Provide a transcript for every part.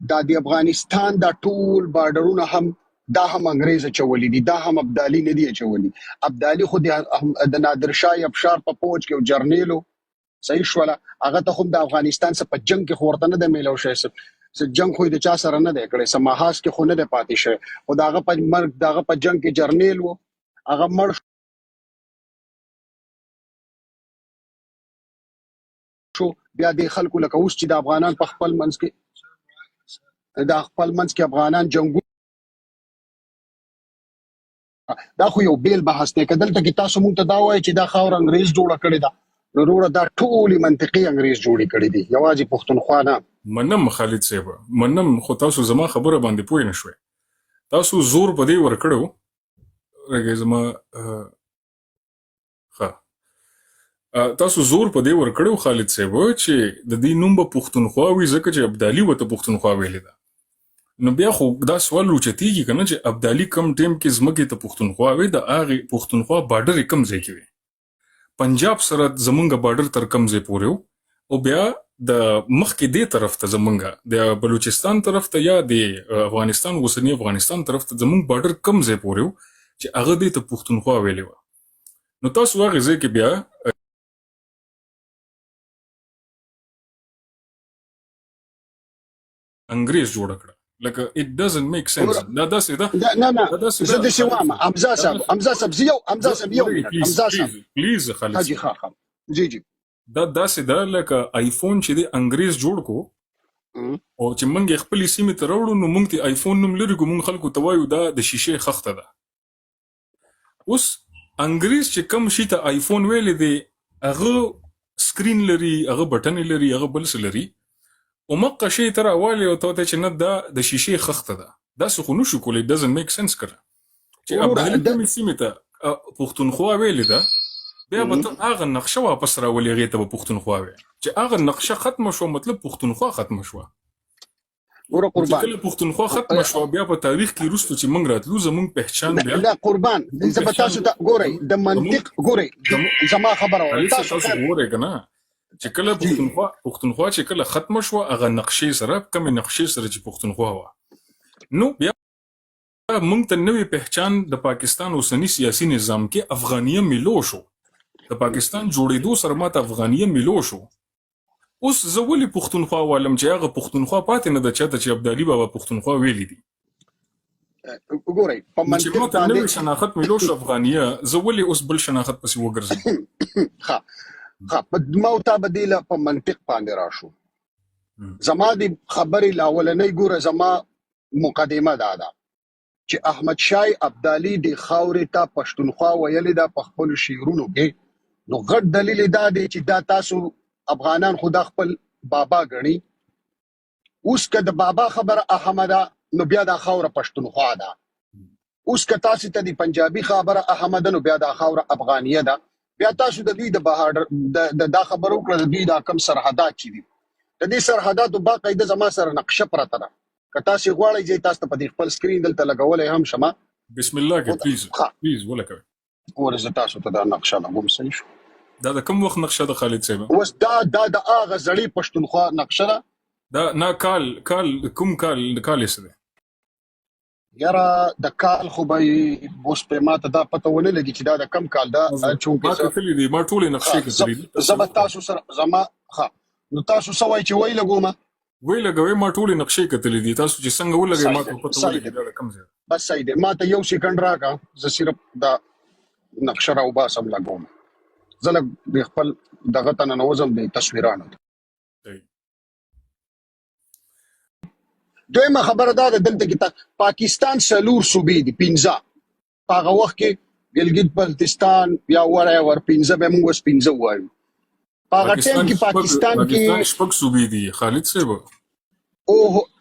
دا د افغانستان دا ټول بارډرونه هم دا هم انګريز چولې دي، دا هم ابدالي نه دی چولې. ابدالي خو د نادر شاه افشار په فوج کې جرنیلو صحیح شوله، هغه ته هم د افغانستان سره په جنگ کې خورته نه د میلو شي، س جنگ خو د چا سره نه دی کړی، سماحاس کې خو نه دی پاتې شي، او داغه په مرګ داغه په جنگ کې جرنیل وو، هغه مړ شو. بیا د خلکو لکه اوس چې د افغانان په خپل منځ کې د خپل منځ کې افغانان جنگو، دا خو یو بیل بحث دی. که دلته کې تاسو مونږ ته دا وایي چې دا خاور انګريز جوړه کړې ده، وروره دا ټول منطقي انګريز جوړې کړې دي، یوازې پښتونخوا نه. منم خالد صاحب، منم، خو تاسو زما خبره باندې پوه نه شوي. تاسو زور په دې ورکړو راګي زما تاسو زور په دې ورکړو خالد صاحب چې د دې نوم په پښتونخوا وي، ځکه چې ابدالي وته پښتونخوا ویلې ده. نو بیا خو دا سوال روچتیږي کنه چې ابدالي کم ټیم کې زمکه ته پښتونخوا وي، د هغه پښتونخوا بارډر کم ځای کې وي، پنجاب سره زمونږ بارډر تر کم ځای پورې، او بیا د مخکې دې طرف ته زمونږ د بلوچستان طرف ته یا د افغانستان اوسنی افغانستان طرف ته زمونږ بارډر کم ځای پورې چې هغه دې ته پښتونخوا ویلې و. نو تاسو هغه ځای کې بیا انګريز جوړ کړ، لکه it doesn't make sense. دا داسې ده نه زه د شوام امزا صاحب یو پلیز خالد حاجی خان جی دا داسې ده لکه آیفون چې د انګريز جوړ کو، او چې موږ خپل سیمه ته راوړو نو موږ ته آیفون نوم لري، کوم خلکو ته وایو دا د شیشه خخته ده. اوس انګريز چې کم شي ته آیفون ویل دي، هغه سکرین لري، هغه بټن لري، هغه بل څه لري، او مقه شي تر اواله او ته چې نه دا د شیشه خخته ده. دا څه خو نشو کولای، doesn't make sense کړه چې ابدالي د سیمه ته پښتونخوا ویل ده، بیا به ته هغه نقشه واپس راولې غې ته پښتونخوا وي، چې هغه نقشه ختم شو، مطلب پښتونخوا ختم شو. ګوره قربان، کله پښتونخوا ختم شو بیا په تاریخ کې رستو چې موږ راتلو زموږ پہچان بیا لا قربان زه تاسو ته ګورئ د منطق، ګورئ زما خبره وره تاسو ګورئ کنه چې کله پښتونخوا چې کله ختم شو، هغه نقشې سره کوم نقشې سره چې پښتونخوا و، نو بیا موږ ته نوې پہچان د پاکستان اوسنی سیاسي نظام کې افغانیه ملو شو، د پاکستان جوړېدو سره ماته افغانیه ملو شو. اوس زه ولې پښتونخوا والم چې هغه پښتونخوا پاتې نه ده چاته چې ابدالي بابا پښتونخوا ویلي دي. ګورئ په منطق باندې نوې شناخت ملو شو افغانیه، زه ولې اوس بل شناخت پسې وګرځم؟ په موتا بدیله په منطق باندې راشو. زما د خبرې لاولنۍ ګوره زما مقدمه دا ده چې احمد شاه ابدالي د خاورې ته پښتونخوا ویلې ده په خپل شعرونو کې. نو غټ دلیل دا دی چې دا تاسو افغانان خدا خپل بابا غني، اوس که د بابا خبره احمد نو بیا د خاوره پښتونخوا ده، اوس که تاسو ته د پنجابي خبره احمد نو بیا د خاوره افغانیه ده. بیا تاسو د دوی د بهادر د خبرو کړه د دوی د کم سرحدات چې دي، د دې سرحداتو باقاعده زما سره نقشه پرته ده، که تاسو غواړئ چې تاسو په خپل سکرین دلته لګولې هم شمه. بسم الله کې پلیز ولکه ورزه تاسو ته دا نقشه لګوم. صحیح شو. دا د کوم وخت نقشه د خالد صاحب؟ اوس دا د اغه زړی پښتونخوا نقشه ده. دا نه کال کوم کال د کال څه ده؟ یاره د کال خو به اوس په ماته دا پته ونه لګي چې دا د کم کال ده، چونکه ما کتلې دي، ما ټولې نقشې کتلې دي. زه به تاسو سره زما نو تاسو سوای چې وای لګوم وی ما ټولې نقشې کتلې دي، تاسو چې څنګه ولګي ما ته پته ولګي دا کم ځای. بس صحیح دی، ما ته یو سکند راکا، زه صرف دا نقشه راو باسم لګوم، زه لږ خپل دغه ته ننوځم د تصویرانو. دویمه خبره دا ده دلته کې پاکستان سلور صوبې دي، 15 په هغه وخت کې ګلګت بلتستان یا ور 15 به موږ 15 وایو. په هغه ټیم کې پاکستان کې شپږ صوبې دي خالد صاحب. او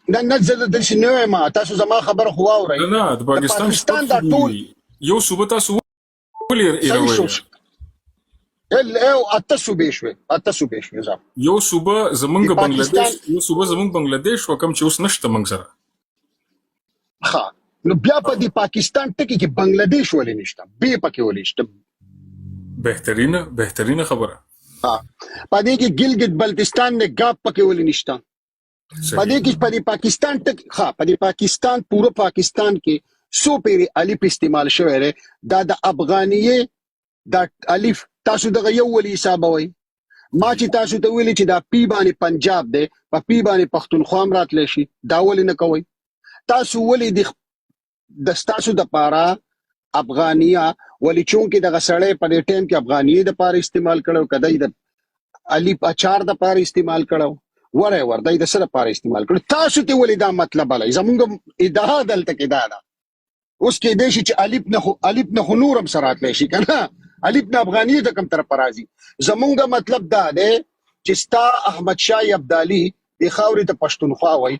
نه زه د شنو ما تاسو زما خبره خو اورئ. نه د پاکستان دا ټول یو صوبه تاسو ولې ایروي او اته صوبې شوي ځه یو صوبه زمونږ بنگلاديش وکم چې اوس نشته موږ سره. ها نو بیا په دې پاکستان ټکی کې بنگلاديش ولې نشته، به پکې ولې نشته؟ بهترینه خبره. ها په دې کې ګلګت بلتستان نه ګاپ پکې ولې نشته؟ پدې کې په پاکستان په دې پاکستان پورا پاکستان کې سو پیری الف استعمال شوی دی دا د افغانیه دا الف تاسو دغه یو ولي حساب وای ما چې تاسو ته ویلي چې دا پی باندې پنجاب دی په پی باندې پښتونخوا راتلی شي دا ولې نه کوي تاسو ولې د تاسو د پاره افغانیه ولې چونکې دغه سړی په دې ټیم کې افغانیه د پاره استعمال کړو کدی د الف اچار د پاره استعمال کړو whatever دای د سره پاره استعمال کړو تاسو ته ولې دا مطلب علي زمونږ ادعا دلته کې دا اوس کې د شي چې الف نه نورم سرات لشي کنه الف نه افغانیه د کم طرف راځي زمونږ مطلب دا دی چې ستا احمد شاه ابدالي د خاورې ته پښتونخوا وای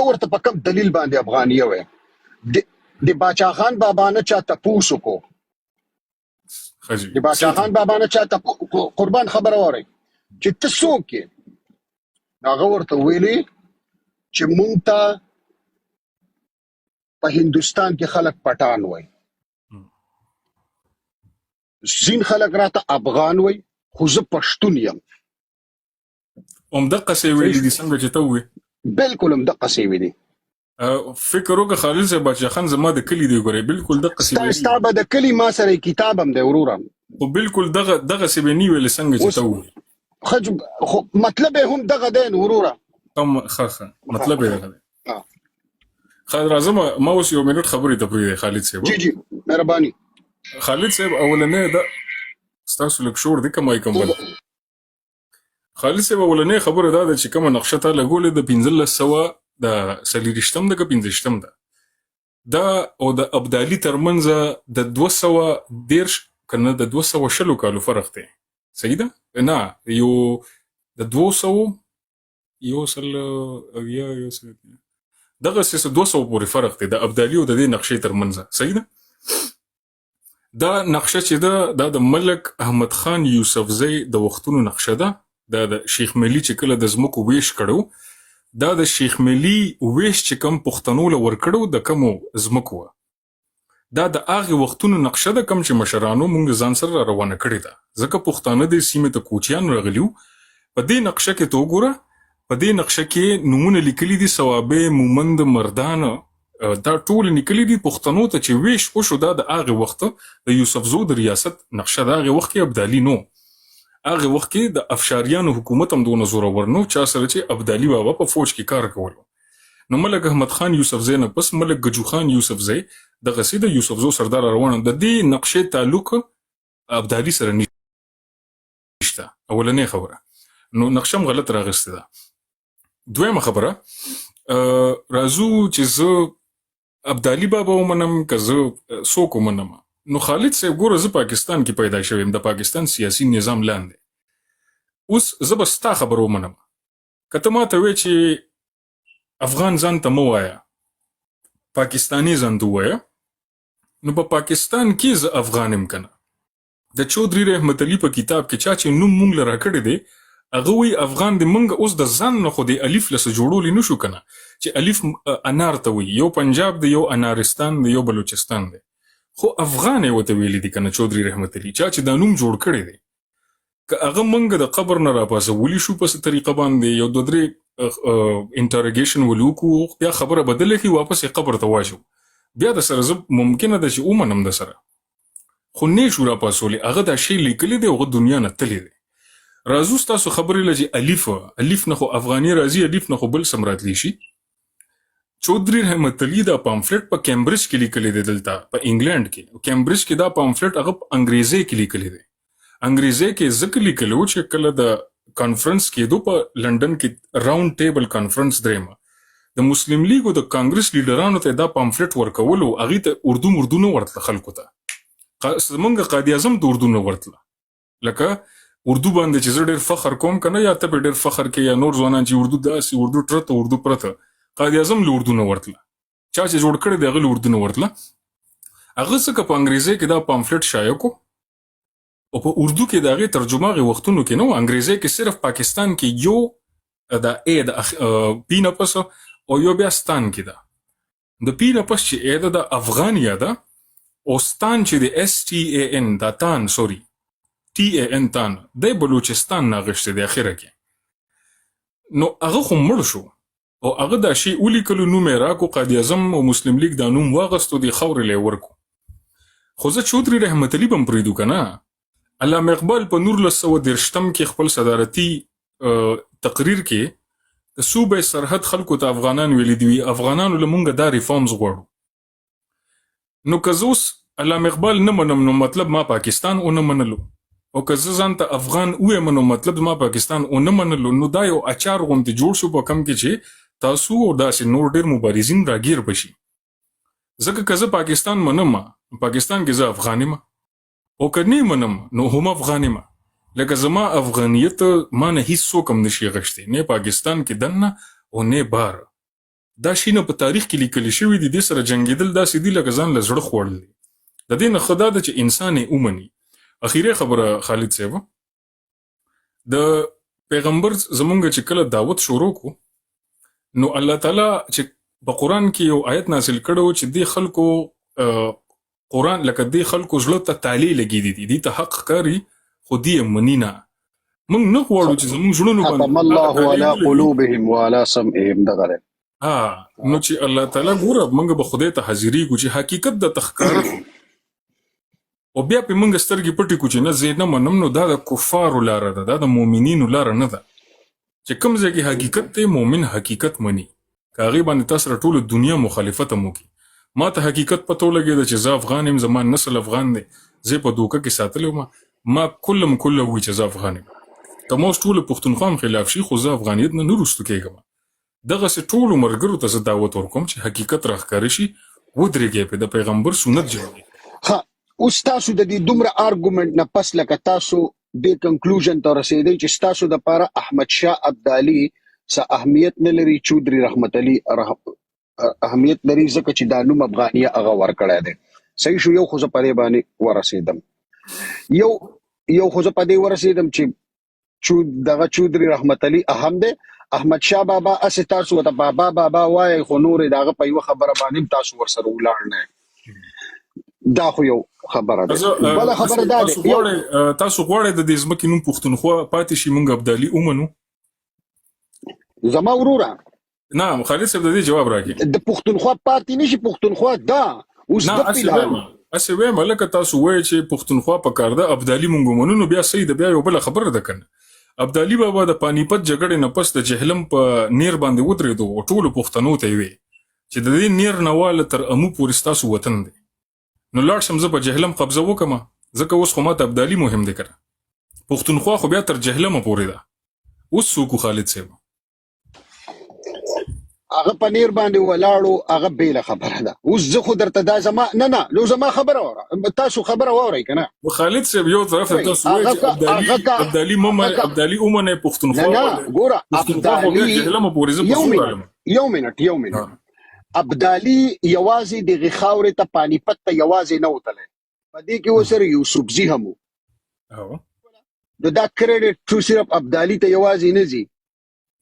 تو ورته په کوم دلیل باندې افغانیه وای د باچا خان بابا نه چا تاسو کو د باچا خان بابا نه چا قربان خبر اوري چې تاسو کې هغه ورته ویلي چې مونږ ته په هندستان کې خلک پټان وای زین خلک راته افغان وای خو زه پښتون یم دقه څه ویلي دي څنګه چې ته وې بالکل دقه څه ویلي فکر وکړه خالد صاحب باچا خان زما د کلی دی ګورې بالکل دقه څه ویلي ستا به د کلی ما سره کتاب هم دی ورورم خو بالکل دغه څه به نیول څنګه چې ته وې خو مطلب هم دغه دی وروره کم خخه مطلب یې دغه دی خالد راځم ما اوس یو منټ خبرې ته پرېږدی خالد صاحب جی مهرباني خالد صاحب اولنې دا ستاسو لږ شور دی کمای کم بل خالد صاحب اولنې خبره دا ده چې کومه نقشه ته لګولې د 1500 د سلیریشتم د 15 دا او د ابدالي ترمنځ د 210 کنه د 200 کالو فرق دی صحیح ده نه یو د 200 یو سل دغه څه 200 پورې فرق دی د ابدالي او د دې نقشې ترمنځ صحیح ده دا نقشه چې دا د ملک احمد خان یوسفزی د وختونو نقشه ده د شیخ ملی چې کله د زمکو ویش کړو دا د شیخ ملی ویش چې کم پښتنو له ورکړو د کمو زمکو دا د هغه وختونو نقشه ده کم چې مشرانو مونږ ځان سره روانه کړی ده ځکه پښتانه د سیمې ته کوچیان راغلیو په دې نقشه کې تو ګوره په دې نقشه کې نمونه لیکلي دي ثوابه مومند مردان دا ټول لیکلي دي پښتنو ته چې ویش وشو دا د هغه وخت د یوسفزو د ریاست نقشه د هغه وخت کې ابدالي نو هغه وخت کې د افشاریانو حکومت هم دونه زوره ورنو چا سره چې ابدالي بابا په فوج کې کار کولو نو ملک احمد خان یوسفزی نه پس ملک گجو خان یوسفزی د غسید یوسفزو سردار روان د دې نقشې تعلق ابدالي سره نشته اولنې خبره نو نقشم غلط راغسته ده دویمه خبره رازو چې زه ابدالي بابا ومنم که زه څوک ومنم نو خالد صاحب ګوره زه پاکستان کې پیدا شویم د پاکستان سیاسي نظام لاندې اوس زه به ستا خبره ومنم که ته ماته وایې چې افغان ځان ته مه وایه پاکستاني ځان ته ووایه نو په پاکستان کې زه افغان یم که نه د چودري رحمت علي په کتاب کې چا چې نوم مونږ له راکړی دی هغه وی افغان د منګ اوس د ځان نه خو د الف لسه جوړولی نشو کنه چې الف انار ته وی یو پنجاب دی یو انارستان دی یو بلوچستان دی خو افغان یې ورته ویلی دي کنه چودري رحمت علي چا چې دا نوم جوړ کړی دی که هغه منګ د قبر نه راپاسولی شو په څه طریقه باندې یو دوه درې انټروګیشن ولوکو بیا خبره بدله کړي واپس یې قبر ته واچو بیا د سره زه ممکنه ده چې ومنم د سره خو نه شو راپاسولی هغه دا شی لیکلی دی هغه دنیا نه تللی دی رازو ستاسو خبرې لږ الف نه خو افغاني راځي الف نه خو بل سم راتلی شي چودري رحمت علي دا پامفلټ په کیمبرج کې لیکلی دی دلته په انګلند کې کیمبرج کې دا پامفلټ هغه په انګریزي کې لیکلی دی انګریزي کې ځکه لیکلو چې کله د کانفرنس کېدو په لندن کې راوند ټیبل کانفرنس درېمه د مسلم لیګ او د کانګرس لیډرانو ته دا پامفلټ ورکولو هغې ته اردو نه ورتله خلکو ته زمونږ قائد اعظم ته اردو نه ورتله لکه اردو باندې چې زه ډېر فخر کوم کنه یا ته به ډېر فخر کې یا نور ځوانان چې اردو داسې اردو ټرته اردو پرته قائد اعظم له اردو نه ورتله چا چې جوړ کړی دی هغه له اردو نه ورتله هغه څه که په انګریزي کې دا پامفلټ شایع کو او په اردو کې د هغې ترجمه هغې وختونو کې نه و انګریزي کې صرف پاکستان کې یو د ای د پی نه پس او یو بیا ستان کې ده د پی نه پس چې ای د افغانیا ده او ستان چې د اس ټي ای ان دا تان سوري تی ای ان تان د بلوچستان ناغشته دی اخره کې نو هغه خو مړ شو او هغه دا شی ولیکلو نوم یې راکو قائد اعظم او مسلم لیگ دا نوم واغستو دی خاورې لی ورکو خو زه چودري رحمت علي بم پریدو کنه علامه اقبال په 1913 کې خپل صدارتي تقریر کې د صوبې سرحد خلکو ته افغانان ویلي دي افغانانو لمونږه دا ریفارمز غواړو نو که اوس علامه اقبال نه منم نو مطلب ما پاکستان او نه منلو او که زه ځان ته افغان وایم نو مطلب ما پاکستان او نه منلو نو دا یو اچار غوندې جوړ شو په کم کې چې تاسو او داسې نور ډېر مبارزین راګیر بشي ځکه که زه پاکستان منم پاکستان کې زه افغان یم او که نه منم نو هم افغان یم لکه زما افغانیت ما نه هیڅ څوک هم نشي غشتی نه پاکستان کې دننه او نه بار دا شینه په تاریخ کې لیکل شوی دي د سره جنگیدل داسې دي لکه ځان له زړه خوړل د دې نه خدا د چې انسان یې اومني اخیره خبره خالد صاحب د پیغمبر زمونږ چې کله دعوت شروع کو نو الله تعالی چې په قران کې یو آیت نازل کړو چې د خلکو قران لکه د خلکو زړه ته تعالی لګی دي ته حق کاری خودی منینا موږ نه غواړو چې زموږ زړونو باندې الله علی قلوبهم وعلى سمعهم دغه نو چې الله تعالی ګوره موږ به خدای ته حاضری کو چې حقیقت د تخکار او بیا په موږ سترګې پټې کو چې نه زه نه منم نو دا د کفارو لار ده دا د مؤمنینو لار نه ده چې کوم ځای کې حقیقت ته مؤمن حقیقت مني کاغي باندې تاسو ټول دنیا مخالفت مو کی ما ته حقیقت پته لګی چې زه افغان یم زمان نسل افغان دی زه په دوکه کې ساتلم ما کله وی چې زه افغان یم ته مو ټول پښتونخوا خلاف شي خو زه افغانیت نه نورستو کېږم دغه سه ټول مرګرو ته دعوت ورکوم چې حقیقت راخکاري شي ودرېږي په د پیغمبر سنت جوړي ها اوس تاسو د دې دومره آرګومنت نه پس لکه تاسو د کنکلوژن ته رسیدئ چې تاسو د پاره احمد شاه ابدالي څه اهمیت نه لري چودري رحمت علي اهمیت لري ځکه چې دا نوم افغانیه هغه ورکړی دی صحیح شو یو خو زه په دې باندې ورسېدم یو خو زه په دې ورسېدم چې دغه چودري رحمت علي اهم دی احمد شاه بابا اس تاسو ته بابا وای خو نور دغه په یو خبره باندې تاسو ورسره ولاړ نه دا خو یو خبره ده بل خبره ده تاسو غواړئ د دې ځمکې نوم پښتونخوا پاتې شي مونږ ابدالي ومنو زما وروره نه خالد صاحب د دې جواب راکړي د پښتونخوا پاتې نشي پښتونخوا دا اوس د پیلان اسه وې ملک تاسو وای چې پښتونخوا په کار ده ابدالي مونږ منو نو بیا صحیح ده بیا یو بل خبره ده کنه ابدالي بابا د پانیپت جګړې نه پس د جهلم په نیر باندې ودرېدو او ټول پښتنو ته وی چې د دې نیر نواله تر امو پورې تاسو وطن دی نو لاړ شم زه په جهلم قبضه وکم ځکه اوس خو ماته ابدالي مهم دی کړه پښتونخوا خو بیا تر جهلم پورې ده اوس سوکو خالد صاحب هغه پنیر باندې ولاړو هغه بیل خبره ده اوس زه خو درته دا زما نه لو زما خبره وره تاسو خبره ووري کنه خالد صاحب یو طرف ته تاسو وایي ابدالي اومنه پښتونخوا نه ګوره ابدالي یو منټ ابدالي یوازې د غخاورې ته پانیپت ته یوازې نه وتله په دې کې وسره یوسفزي هم دا کریډټ ټو صرف ابدالي ته یوازې نه زی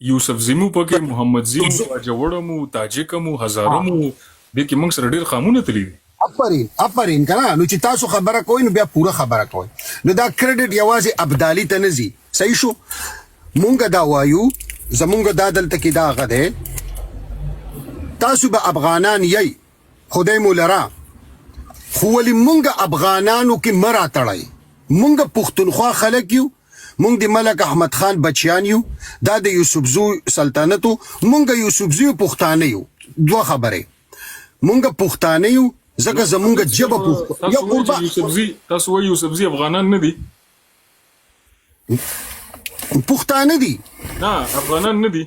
یوسف زمو پکې محمد زمو جوړمو تاجکمو هزارمو د کې موږ سره ډېر قانون تللی اپرین کنه نو چې تاسو خبره کوئ نو بیا پوره خبره کوئ نو دا کریډټ یوازې ابدالي ته نه زی صحیح شو مونږ دا وایو زمونږ دا دلته کې دا غده تاسو به افغانان یی خدای مولرا خو ولې مونږ افغانانو کې مرا تړای مونږ پښتونخوا خلک یو مونږ د ملک احمد خان بچیان یو دا د یوسفزو سلطنتو مونږ یوسفزو پښتانه یو دوه خبره مونږ پښتانه یو ځکه زمونږ جبه پښتو یو قربا یوسفزي تاسو وایي یوسفزي افغانان نه دي پښتانه دي نه افغانان نه دي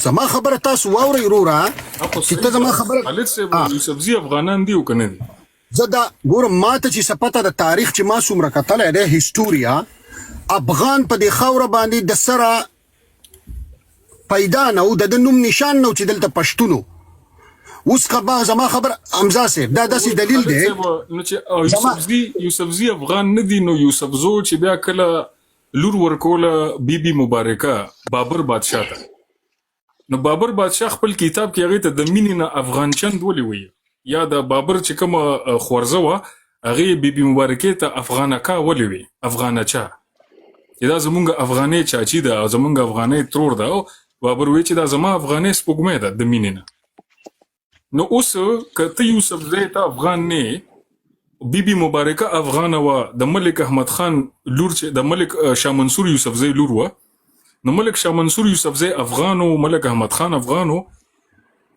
زما خبره تاسو واوري وروره چې ته زما خبره خالد صاحب یوسفزي افغانان دي او کنه دي زدا ګورم ماته چې سپته د تاریخ چې ما څومره کتلې ده هیستوریا افغان په دې خوره باندې د سره پیدا نه او د نوم نشان نه چې دلته پښتونو اوس خبره زما خبر حمزه صاحب دا داسې دلیل دی نو چې یوسفزي افغان نه دي نو یوسفزو چې بیا کله لور ورکوله بیبي مبارکه بابر بادشاہ ته نو بابر بادشاہ خپل کتاب کې هغه ته د مینې نه افغان چند ولي وي یا د بابر چې کوم خورزه و هغه بیبي مبارکه ته افغانکا ولي وي افغانچا چې دا زمونږ افغاني چاچی ده او زمونږ افغاني ترور ده او بابر وی چې دا زما افغاني سپوږمۍ ده د مینې نه. نو اوس که ته یوسفزی ته افغان نه بیبي مبارکه افغانه وه د ملک احمد خان لور چې د ملک شاه منصور یوسفزی لور وه نو ملک شاه منصور یوسفزی افغان و ملک احمد خان افغان و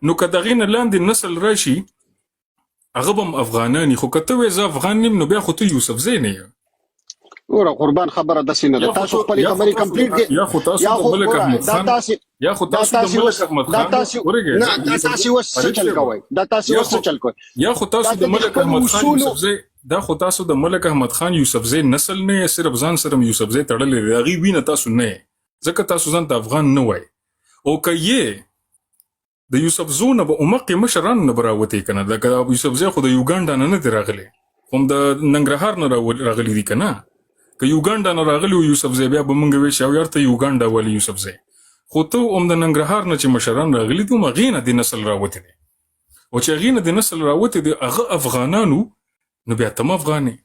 نو که دغې نه لاندې نسل راشي هغه به هم افغانان خو که ته وایې زه افغان نیم نو بیا خو ته یوسفزی نه یې. وره قربان خبره داسې نه ده تاسو خپلې خبرې کمپلیټ کړئ یا خو تاسو د ملک احمد خان یا خو تاسو د ملک احمد خان دا تاسو اوس څه چل کوئ دا تاسو اوس څه چل کوئ یا خو تاسو د ملک احمد خان یوسفزی دا خو تاسو د ملک احمد خان یوسفزی نسل نه صرف ځان سره یوسفزی تړلې دی هغې وینه تاسو نه ځکه تاسو ځان ته افغان نه وای او که یې د یوسفزو نه به عمقې مشران نه به راوتې که نه لکه یوسفزی خو د یوګانډا نه دی راغلی خو هم د ننګرهار نه راغلی دي که نه که یوګانډا نه راغلی و یوسفزی بیا به موږ وایو چې او یار ته یوګانډا ولې یوسفزی خو ته هم د ننګرهار نه چې مشران راغلي دي هم هغې نه د نسل راوتې دي او چې هغې نه د نسل راوتې دي هغه افغانانو نو بیا ته هم افغان یې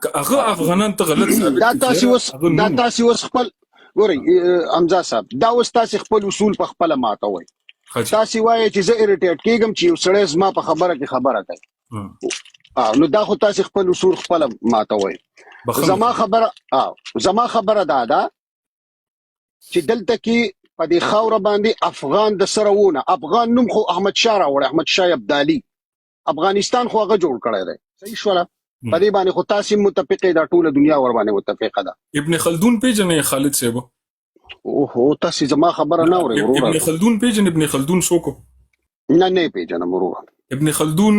که هغه افغانان ته غلط دا تاسې اوس خپل ګورئ حمزه صاحب دا اوس تاسې خپل اصول په خپله ماتوئ تاسې وایئ چې زه اریټیټ کېږم چې یو سړی زما په خبره کې خبره کوي نو دا خو تاسې خپل اصول خپله ماتوئ. زما خبره دا ده چې دلته کې په دې خاوره باندې افغان د سره وونه افغان نوم خو احمد شاه راوړی احمد شاه ابدالي افغانستان خو هغه جوړ کړی دی صحیح شوله په دې باندې خو تاسې متفقې دا ټوله دنیا ور باندې متفقه ده. ابن خلدون پیژنې خالد صاحب اوهو تاسې زما خبره نه اورئ ابن خلدون پیژنې ابن خلدون څوک نه پیژنم وروره. ابن خلدون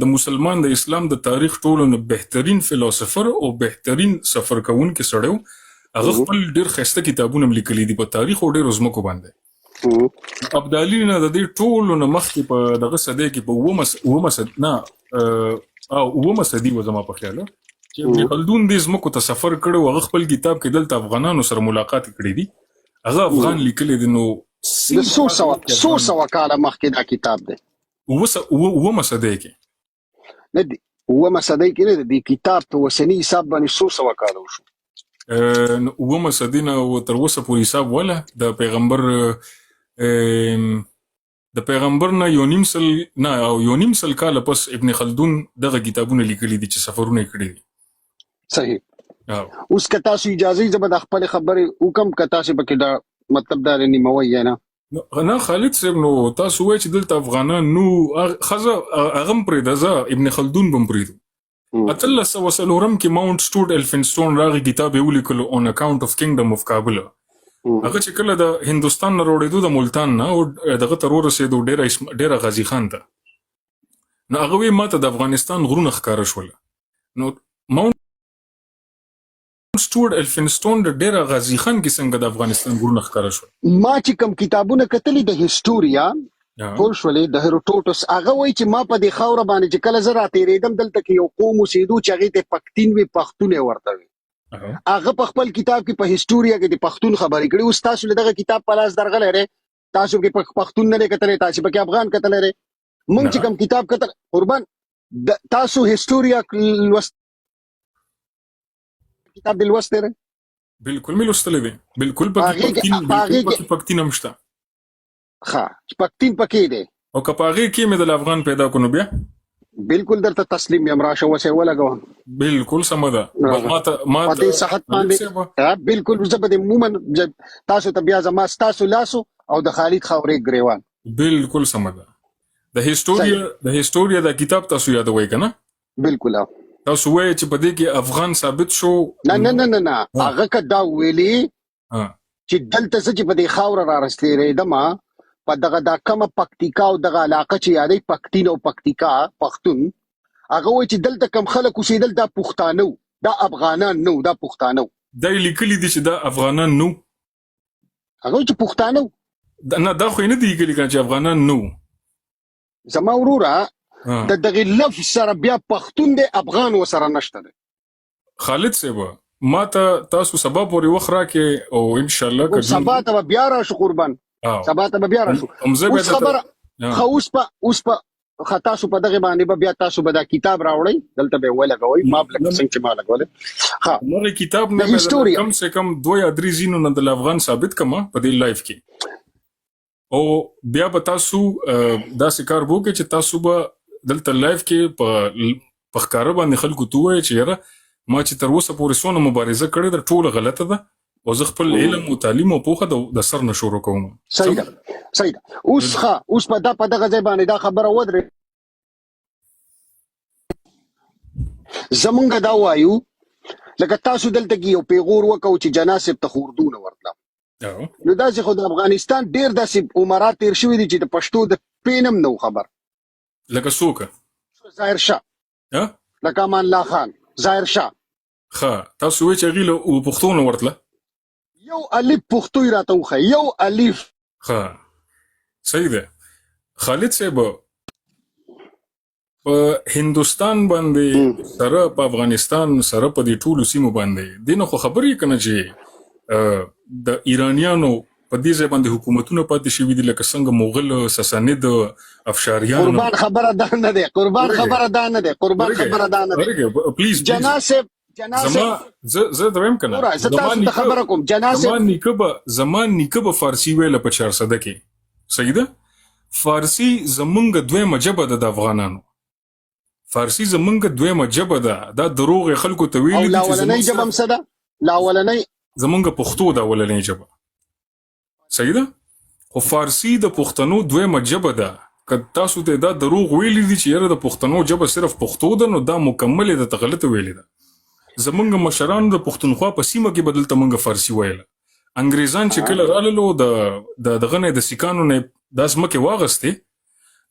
د مسلمان د اسلام د تاریخ ټولو نه بهترین فلسفر او بهترین سفر کوونکی سړی و هغه خپل ډېر ښایسته کتابونه لیکلي دي په تاریخ او ډېرو ځمکو باندې. ابدالي نه د دې ټولو نه مخکې په دغه صدۍ کې په اوومه صدي وه زما په خیاله چې ابن خلدون دې ځمکو ته سفر کړی و هغه خپل کتاب کې دلته افغانانو سره ملاقات کړی دي هغه افغان لیکلی دی نو د څو سوه کاله مخکې دا کتاب دی اوومه صدۍ کې نه دی اوومه صدۍ کې نه دی د کتاب په اوسني حساب باندې څو سوه کاله وشو اوومه صدۍ نه تر اوسه پورې حساب وله د پیغمبر نه یو نیم سل کاله پس ابن خلدون دغه کتابونه لیکلي دي چې سفرونه یې کړي دي. صحیح اوس که تاسو اجازه زه به د خپلې خبرې وکړم که تاسې پکې دا مطلب دا نیموئ یا نه خالد صاحب نو تاسو وایئ چې دلته افغانان نو ښځه هغه هم پرېږده زه ابن خلدون به هم پرېږدو 1840 کې ماونټ سټوډ الفنسټون راغی کتاب یې ولیکلو اون اکاونټ اف کینګډم اف کابل هغه چې کله د هندوستان نه راوړېدو د ملتان نه او دغه ته ورسېدو ډېره غازي خان ته نو هغه وایي ما ته د افغانستان غرونه ښکاره شوله نو ماونټ سټوډ الفنسټون د ډېره غازي خان کې څنګه د افغانستان غرونه ښکاره شول ما چې کوم کتابونه کتلي د هیسټوریا ټول شولې د هیروټوټس هغه وایي چې ما په دې خاوره باندې چې کله زه راتېرېدم دلته کې یو قوم اوسېدو چې هغې ته پښتین وي پښتون یې ورته وي هغه په خپل کتاب کې په هیسټوریا کې د پښتون خبرې کړي اوس تاسو له دغه کتاب په لاس درغلی دی تاسو کې پښتون نه دی کتلی تاسو پکې افغان کتلی دی مونږ چې کوم کتاب کتل قربان تاسو هیسټوریا لوست کتاب د لوستی دی بالکل مې لوستلی دی بالکل پکې پښتین هم شته ښه پښتین پکې دی او که په هغې کې مې د افغان پیدا کړو نو بیا بالکل درته تسلیم یم راشه وسې ولګوم بالکل سمه ده ما په صحت باندې بالکل زه به دې عموما تاسو ته بیا زما ستاسو لاسو او د خالد خاورې ګریوان بالکل سمه ده د هیسټوریا د کتاب تاسو یادوئ که نه بالکل تاسو وایئ چې په دې کې افغان ثابت شو نه هغه که دا ویلي چې دلته زه چې په دې خاوره رارسېدم په دغه دا کومه پکتیکا او دغه علاقه چې یادوي پښتین او پکتیکا پښتون هغه وایي چې دلته کوم خلک اوسېدل دا پښتانه دا افغانان نو دا پښتانه دا یې لیکلي دي چې دا افغانان نو هغه وایي چې پښتانه نه دا خو یې نه دي لیکلي چې افغانان نو زما وروره د دغه لفظ سره بیا پښتون دی افغان ورسره نشته دی. خالد صاحب ما ته تاسو سبا پورې وخت راکې او انشاءالله سبا ته به بیا راشو قربان سبا ته به بیا راشو اوس خبره اوس په تاسو په دغه باندې به بیا تاسو به دا کتاب راوړئ دلته به ولګوئ ما بل څنګه چې ما لګولې ها مغه کتاب نه کم سے کم 2 یا 3 زینو نه د افغان ثابت کما په دې لایف کې او بیا به تاسو دا کار وکړئ چې تاسو به دلته لایف کې په ښکارا باندې خلکو ته وایي چې یاره ما چې تر اوسه پورې سونه مبارزه کړې ده ټوله غلطه ده او زه خپل علم او تعلیم او پوهه د سر نه شروع کوم. صحیح ده اوس په دغه ځای باندې دا خبره ودرې زمونږ دا وایو لکه تاسو دلته کې یو پیغور وکاو چې جناسب ته خوردونه ورتله نو داسې خو د افغانستان ډیر داسې عمرات تیر شوي دي چې د پښتو د پینم نو خبر لکه څوک ظاهر شاه لکه امان الله خان ظاهر شاه تاسو وایئ چې هغوی له پښتو نه ورتله یو الف پښتو یې راته وښایي یو الف صحیح ده خالد صاحب په هندوستان باندې سره په افغانستان سره په دې ټولو سیمو باندې دینه خو خبرې کنه چې د ایرانیانو په دې ځای باندې حکومتونه پاتې شوي دي لکه څنګه مغل ساسانید افشاریان قربان خبره ده نه ده پلیز جناسب زه دویم کنه زمان نیکه به فارسی ویل په 400 کې صحیح ده فارسی زمونږ دویمه ژبه ده د افغانانو فارسی زمونږ دویمه ژبه ده دا دروغ خلکو ته ویل دي چې لاولنۍ ژبه هم څه ده لاولنۍ زمونږ پښتو ده ولنۍ ژبه صحیح ده خو فارسی د پښتنو دویمه ژبه ده که تاسو ته دا دروغ ویلي دي چې یاره د پښتنو ژبه صرف پښتو ده نو دا مکمل ده ته غلطه ویلي ده زمونږ مشرانو د پښتونخوا په سیمه کې بدلته مونږ فارسی ویله انګریزان چې کله راللو دغه نه د سیکانو نه د ځمکې واغستې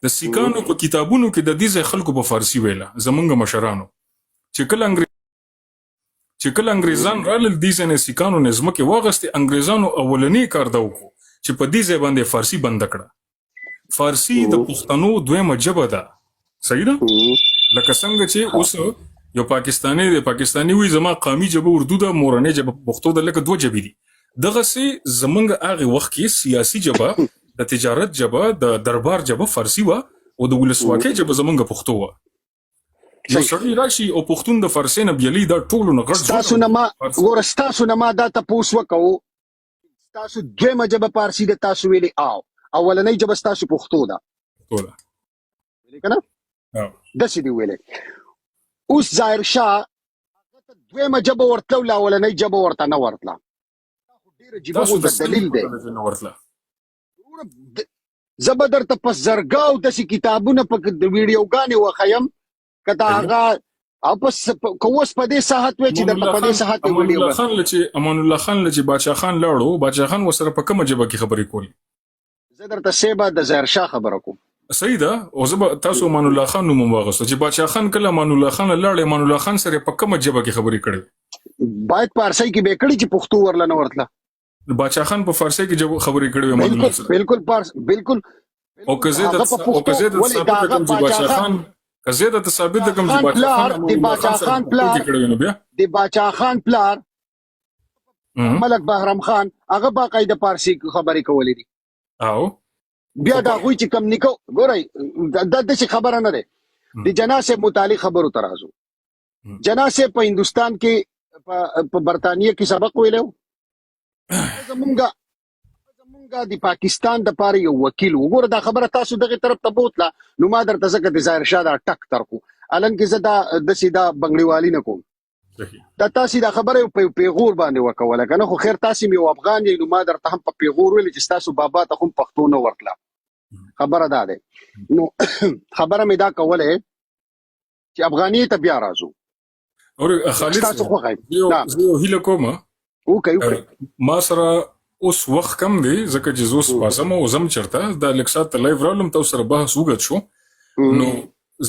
د سیکانو په کتابونو کې د دې خلکو په فارسی ویله زمونږ مشرانو چې کله انګریزان رالل دې نه سیکانو نه ځمکې واغستې انګریزانو اولنی کار دا وکړو چې په دې ځای باندې فارسی بند کړه فارسی د پښتنو دویمه ژبه ده صحیح ده لکه څنګه چې اوس یو پاکستانی وی زما قومي ژبه اردو ده مورنۍ ژبه پښتو ده لکه 2 ژبې دي دغه سي زمونږ هغه وخت کې سیاسي ژبه د تجارت ژبه د دربار ژبه فارسی و او د ولسواکۍ ژبه زمونږ پښتو و یو سړی راشي او پښتون د فارسی نه بیلي دا ټولو نه غټ تاسو نه ما دا تاسو وکاو تاسو دویمه ژبه فارسی ده تاسو ویلي اولنۍ ژبه تاسو پښتو ده ویلي کنه داسې دی ویلي اوس ظاهر شاه دویمه ژبه ورتله ولا اولنۍ ژبه ورته نه ورتله ډېر عجیبه دلیل دی زه به درته په زرګاو داسې کتابونه په ویډیوګانې وښیم که د هغه او اوس په دې ساحت وی چې درته په دې ساحت امان الله خان چې باچا خان لاړو باچا خان وسره په کومه ژبه کې خبرې کولې زه درته سیبه د ظاهر شاه خبره کوم صحیح ده او زه تاسو امان الله خان نوم واغستو چې باچا خان کله امان الله خان لاړ امان الله خان سره په کومه ژبه کې خبرې کړې باید فارسی کې به کړي چې پښتو ورله نه ورتله باچا خان په فارسی کې خبرې کړې امان الله بالکل او که زه د باچا خان کزه د ثابت کوم چې باچا خان پلار ملک بهرام خان هغه باقاعده فارسی خبرې کولې دي او بیا دا غوي چې کم نکو ګورای د څه خبره نه ده د جناسب متعلق خبرو ترازو جناسب په هندستان کې په برتانیې کې سبق ویلو زمونږ د پاکستان د پاره یو وکیل وګوره دا خبره تاسو دغه طرف ته بوتله نو ما درته ځکه د ظاهر شاه دا ټک ترکو الان کې زدا د سیدا بنگړیوالي نه کوم دا تاسو دا خبره په پیغور باندې وکوله کنه خو خیر تاسو می افغان نو ما درته هم په پیغور ویل چې تاسو بابا ته هم پښتو نه ورتله خبره ده نو خبره می دا کوله چې افغاني ته بیا راځو اور خالد یو هیله کومه اوکې ما سره اوس وخت کم دی ځکه چې زوس پاسم او زم چرته دا لیکسات لایو رالم تاسو سره بحث وګت شو نو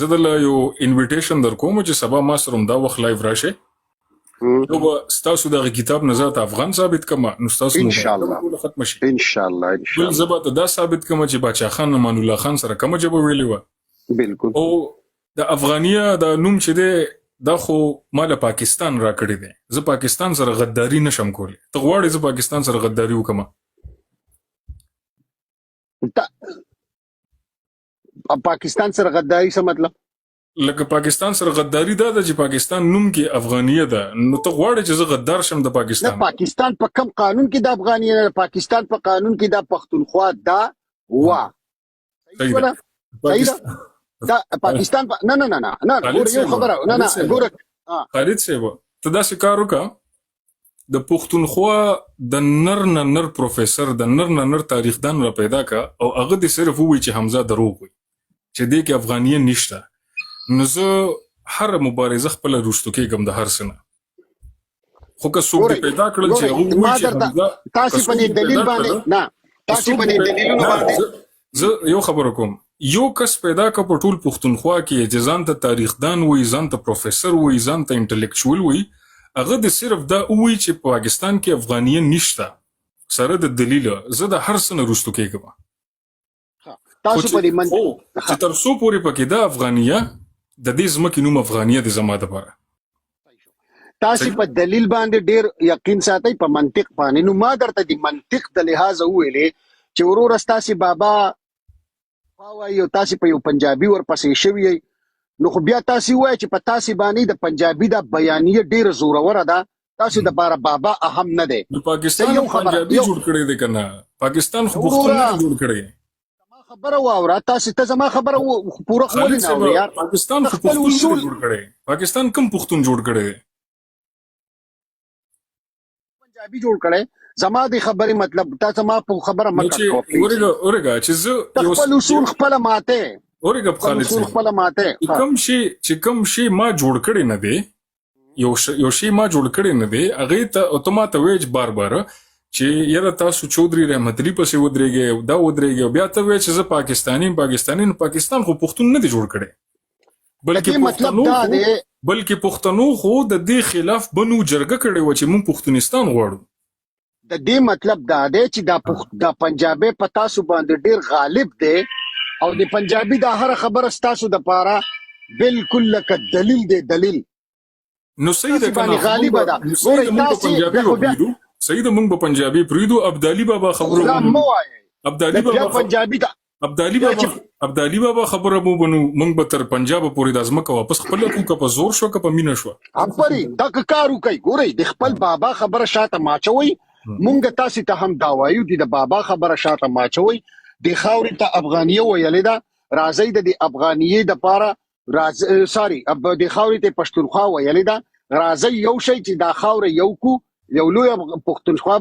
زه د یو انویټیشن در کوم چې سبا ما سره دا وخت لایو راشه نو تاسو د کتاب نظر افغان ثابت کما نو تاسو ان شاء الله ختم شي ان شاء الله زبا ته دا ثابت کما چې باچا خان امان الله خان سره کوم جواب ویلی و بالکل او د افغانیه د نوم چې دی دا خو مال پاکستان را کړی دی زه پاکستان سره غداری نشم کولی ته غواړې زه پاکستان سره غداری وکم پاکستان سره غداری څه مطلب؟ لکه پاکستان سره غداری دا ده چې پاکستان نوم کې افغانیه ده، نو ته غواړې چې زه غدار شم د پاکستان؟ نه، پاکستان په کم قانون کې د افغانیه نه، پاکستان په قانون کې د پښتونخوا دا وا صحیح ده. دا پاکستان نه نه نه نه ګوره یو خبره نه ګوره خالد صاحب ته داسې کار وکړه، د پښتونخوا د نر نه نر پروفیسور د نر نه نر تاریخدان را پیدا کا او هغه د صرف وی چې حمزه دروغ وي چې دې کې افغانیه نشته، نو زه هر مبارزه خپل روشتو کېږم د هر سنه. خو که څوک دې پیدا کړل چې هغه وی چې حمزه تاسو په دلیل باندې نه تاسو په دلیلونو باندې زه یو خبره کوم، یو کس پیدا کا په ټول پښتونخوا کې چې ځان ته تاریخدان وي، ځان ته پروفیسور وي، ځان ته انټلیکچوال وي، هغه د صرف دا وی چې په پاکستان کې افغانیه نشته سره د دلیل زه د هر څه نه رستو کېږم. تاسو په دې من چې تر څو پورې پکې دا افغانیه د دې ځمکې نوم افغانیه د زما دپاره تاسو په دلیل باندې ډیر یقین ساتي، په منطق باندې. نو ما درته د منطق د لحاظ ویلې چې ورور تاسو بابا وايي او تاسو په یو پنجابي ورپسې شوی، نو خو بیا تاسو وایي چې په تاسو باندې د پنجابي د بیانیه ډیر زوروره ده، تاسو د بار بابا اهم نه دی. د پاکستان یو پنجابي جوړ کړی دی کنه، پاکستان خو پښتون نه جوړ کړی. ما خبره واوره، تاسو ته زما خبره پوره خول نه اوري یار. پاکستان خو پښتون جوړ کړی، پاکستان کوم پښتون جوړ کړی دی؟ پنجابي جوړ کړی. زما د خبرې مطلب تاسو ما په خبره مکه اورګه چې زه یو اصول خپل ماته اورګه خالد خپل ماته کوم شي ما جوړ کړی نه دی، یو شی ما جوړ کړی نه دی، هغه ته اتومات ویج بار چې یره تاسو چودري رحمت علي پسې ودرېږي دا ودرېږي، بیا ته وی چې زه پاکستانی پاکستان خو پښتون نه دی جوړ کړی، بلکې پښتنو خو د دې خلاف بنو جرګه کړی و چې مونږ پښتونستان غواړو. د دې مطلب دا دی چې دا پنجابي په تاسو باندې ډیر غالب دی او د پنجابي دا هر خبره ستاسو د پاره بالکل لکه دلیل دی دلیل. نو صحیح ده کنه غالب ده. صحیح ده، مونږ په پنجابي پریدو ابدالي بابا خبرو ابدالي بابا خبره مو بنو مونږ به تر پنجاب پورې د ازمکه واپس خپل کو په زور شو که په مینه شو اپری دا کارو کوي. ګورئ د خپل بابا خبره شاته ماچوي، مونږ تاسو ته هم دا وایو د بابا خبره شاته ماچوي، د خاورې ته افغانیه ویلې ده، راځي د افغانیه د پاره سوري اب د خاورې ته پښتونخوا ویلې ده، راځي یو شی چې دا خاورې یو کو یو لوی پښتونخوا